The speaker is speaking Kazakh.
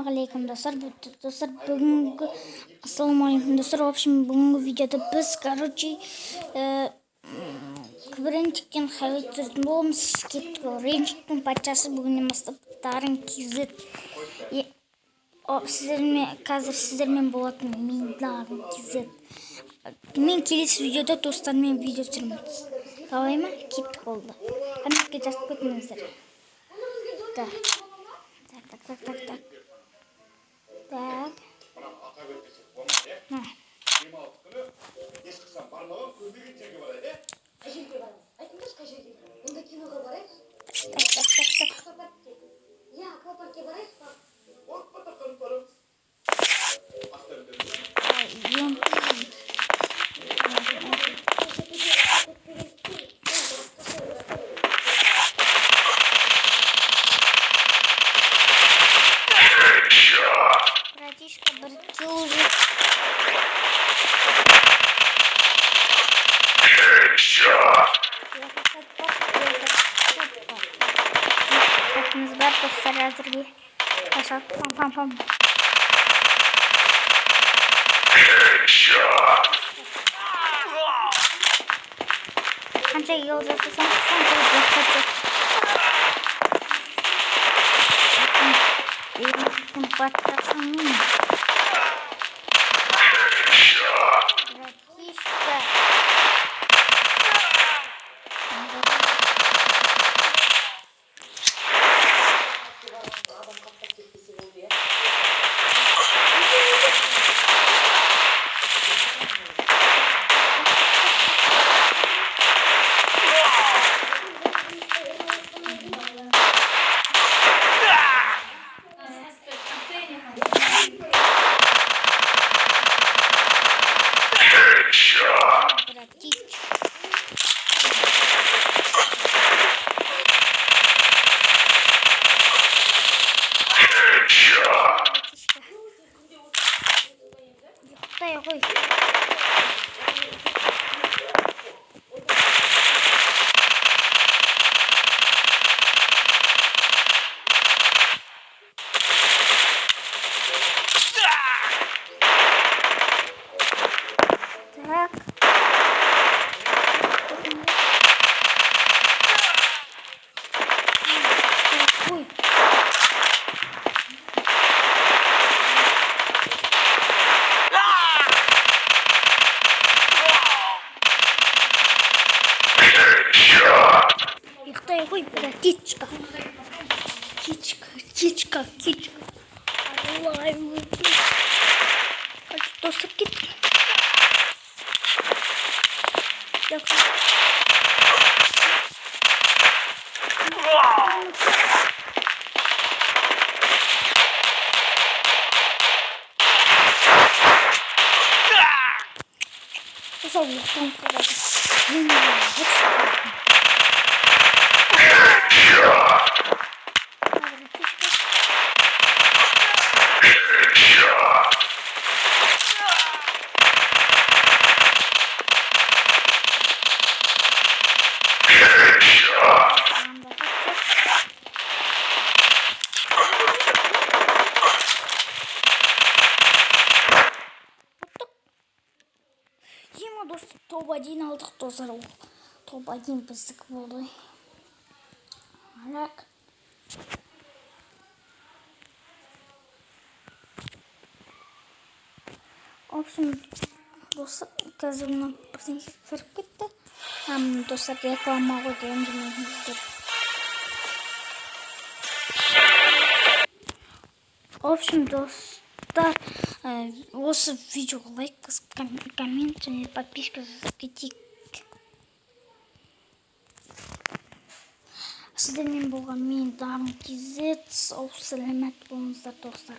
Ассалаумағалейкум достар. Бүгінгі ассалаумағалейкум достар. В общем, бүгінгі видеода біз, кібіренчиктен хайлайт түсіретін боламыз. Ренчиктің патшасы бүгіннен бастап Дарын KZ. Қазір сіздермен болатын мен Дарын KZ. Мен келесі видеода достармен видео түсіреміз. Давай ма? Кеттік болды. Комментке жазып кетіңіздер. Так. Братишка, братил уже. Бар достар әзірге пам-пам. Қанша ел жасасам, қанша жасатып. Еріншіктің батқасын мен. Братишка. Ой. Так. Ой. Ой, птичка. Что сакит? Топ-1 алдық достар. Топ-1 біздік болды. Алак. В общем, достар, қазір мұны бірден кіріп кетті. Достар, реклама қойды өндірмейміздер. В общем, достар, осы видеоға лайк басып, коммент және подписка жасап кетейік. Сіздермен болған мен Дарын KZ. Сау саламат болыңыздар достар.